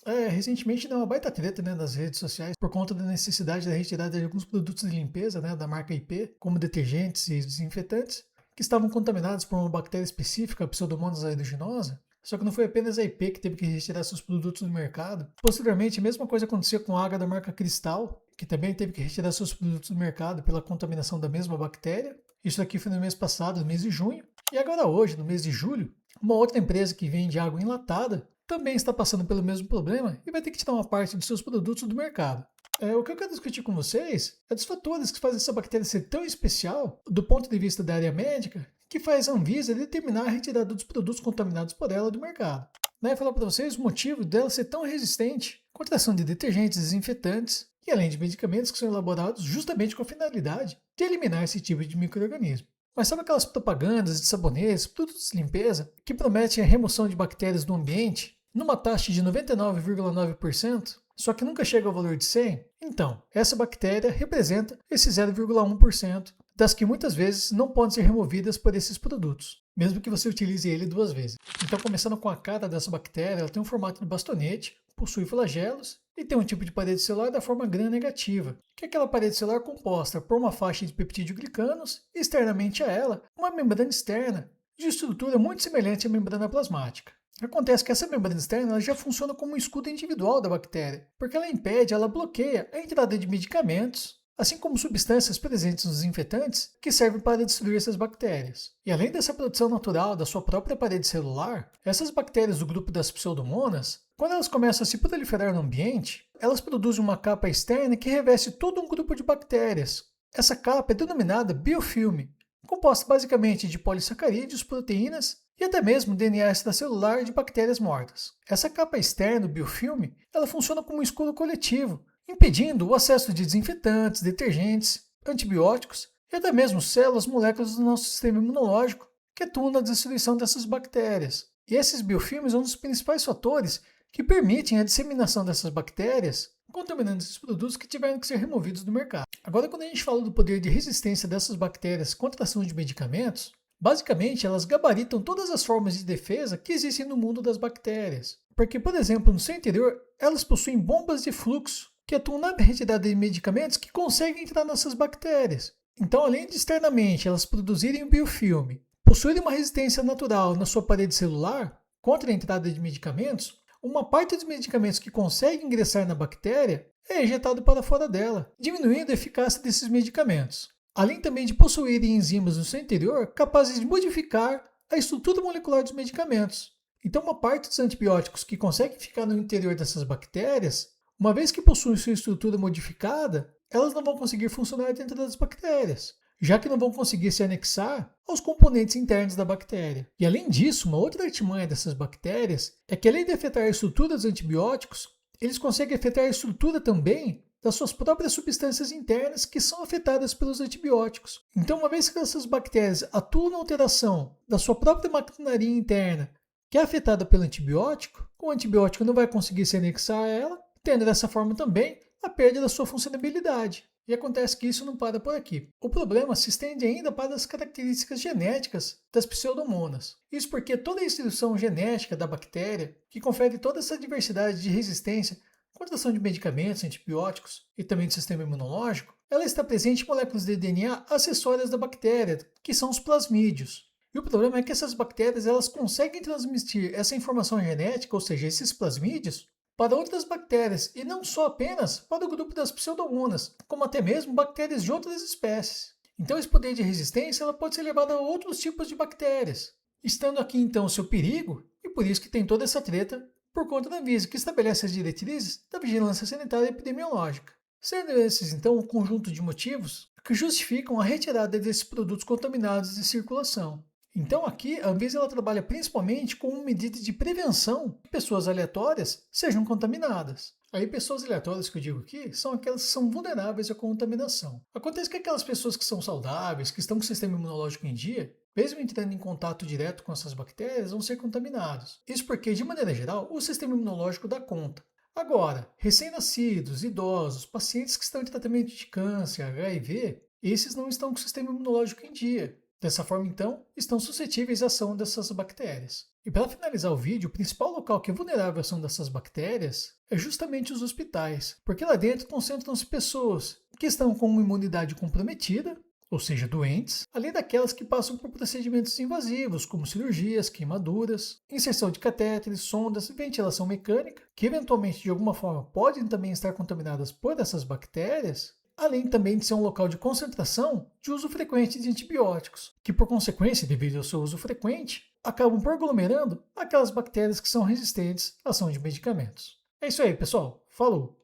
Recentemente deu uma baita treta, né, nas redes sociais por conta da necessidade da retirada de alguns produtos de limpeza, né, da marca IP, como detergentes e desinfetantes, que estavam contaminados por uma bactéria específica, a Pseudomonas aeruginosa. Só que não foi apenas a IP que teve que retirar seus produtos do mercado. Posteriormente, a mesma coisa aconteceu com a água da marca Cristal, que também teve que retirar seus produtos do mercado pela contaminação da mesma bactéria. Isso aqui foi no mês passado, no mês de junho. E agora hoje, no mês de julho, uma outra empresa que vende água enlatada também está passando pelo mesmo problema e vai ter que tirar uma parte dos seus produtos do mercado. O que eu quero discutir com vocês é dos fatores que fazem essa bactéria ser tão especial do ponto de vista da área médica que faz a Anvisa determinar a retirada dos produtos contaminados por ela do mercado. Daí falar para vocês o motivo dela ser tão resistente contra a ação de detergentes, desinfetantes e além de medicamentos que são elaborados justamente com a finalidade de eliminar esse tipo de micro-organismo. Mas sabe aquelas propagandas de sabonetes, produtos de limpeza, que prometem a remoção de bactérias do ambiente numa taxa de 99,9%, só que nunca chega ao valor de 100? Então, essa bactéria representa esse 0,1% das que muitas vezes não podem ser removidas por esses produtos, mesmo que você utilize ele duas vezes. Então, começando com a cara dessa bactéria, ela tem um formato de bastonete, possui flagelos e tem um tipo de parede celular da forma gram-negativa, que é aquela parede celular composta por uma faixa de peptidoglicanos e externamente a ela uma membrana externa de estrutura muito semelhante à membrana plasmática. Acontece que essa membrana externa ela já funciona como um escudo individual da bactéria, porque ela impede, ela bloqueia a entrada de medicamentos, assim como substâncias presentes nos infetantes que servem para destruir essas bactérias. E além dessa produção natural da sua própria parede celular, essas bactérias do grupo das pseudomonas, quando elas começam a se proliferar no ambiente, elas produzem uma capa externa que reveste todo um grupo de bactérias. Essa capa é denominada biofilme, composta basicamente de polissacarídeos, proteínas e até mesmo DNA extracelular de bactérias mortas. Essa capa externa, o biofilme, ela funciona como um escudo coletivo, impedindo o acesso de desinfetantes, detergentes, antibióticos e até mesmo células, moléculas do nosso sistema imunológico que atuam na destruição dessas bactérias. E esses biofilmes são um dos principais fatores que permitem a disseminação dessas bactérias, contaminando esses produtos que tiveram que ser removidos do mercado. Agora, quando a gente fala do poder de resistência dessas bactérias contra a ação de medicamentos, basicamente elas gabaritam todas as formas de defesa que existem no mundo das bactérias. Porque, por exemplo, no seu interior, elas possuem bombas de fluxo que atuam na retirada de medicamentos que conseguem entrar nessas bactérias. Então, além de externamente elas produzirem o biofilme, possuírem uma resistência natural na sua parede celular contra a entrada de medicamentos, uma parte dos medicamentos que consegue ingressar na bactéria é ejetado para fora dela, diminuindo a eficácia desses medicamentos. Além também de possuírem enzimas no seu interior capazes de modificar a estrutura molecular dos medicamentos. Então, uma parte dos antibióticos que conseguem ficar no interior dessas bactérias, uma vez que possuem sua estrutura modificada, elas não vão conseguir funcionar dentro das bactérias, já que não vão conseguir se anexar aos componentes internos da bactéria. E além disso, uma outra artimanha dessas bactérias é que além de afetar a estrutura dos antibióticos, eles conseguem afetar a estrutura também das suas próprias substâncias internas que são afetadas pelos antibióticos. Então, uma vez que essas bactérias atuam na alteração da sua própria maquinaria interna, que é afetada pelo antibiótico, o antibiótico não vai conseguir se anexar a ela, tendo dessa forma também a perda da sua funcionalidade. E acontece que isso não para por aqui. O problema se estende ainda para as características genéticas das pseudomonas. Isso porque toda a instrução genética da bactéria, que confere toda essa diversidade de resistência contra a ação de medicamentos, antibióticos e também do sistema imunológico, ela está presente em moléculas de DNA acessórias da bactéria, que são os plasmídios. E o problema é que essas bactérias elas conseguem transmitir essa informação genética, ou seja, esses plasmídios, para outras bactérias, e não só apenas para o grupo das pseudomonas, como até mesmo bactérias de outras espécies. Então esse poder de resistência ela pode ser levado a outros tipos de bactérias, estando aqui então o seu perigo, e por isso que tem toda essa treta por conta da Anvisa, que estabelece as diretrizes da vigilância sanitária e epidemiológica. Sendo esses, então, um conjunto de motivos que justificam a retirada desses produtos contaminados de circulação. Então aqui a Anvisa ela trabalha principalmente com medidas de prevenção que pessoas aleatórias sejam contaminadas. Aí pessoas aleatórias que eu digo aqui são aquelas que são vulneráveis à contaminação. Acontece que aquelas pessoas que são saudáveis, que estão com o sistema imunológico em dia, mesmo entrando em contato direto com essas bactérias, vão ser contaminados. Isso porque, de maneira geral, o sistema imunológico dá conta. Agora, recém-nascidos, idosos, pacientes que estão em tratamento de câncer, HIV, esses não estão com o sistema imunológico em dia. Dessa forma, então, estão suscetíveis à ação dessas bactérias. E para finalizar o vídeo, o principal local que é vulnerável à ação dessas bactérias é justamente os hospitais, porque lá dentro concentram-se pessoas que estão com uma imunidade comprometida, ou seja, doentes, além daquelas que passam por procedimentos invasivos, como cirurgias, queimaduras, inserção de catéteres, sondas, ventilação mecânica, que eventualmente de alguma forma podem também estar contaminadas por essas bactérias, além também de ser um local de concentração de uso frequente de antibióticos, que por consequência, devido ao seu uso frequente, acabam por aglomerando aquelas bactérias que são resistentes à ação de medicamentos. É isso aí, pessoal. Falou!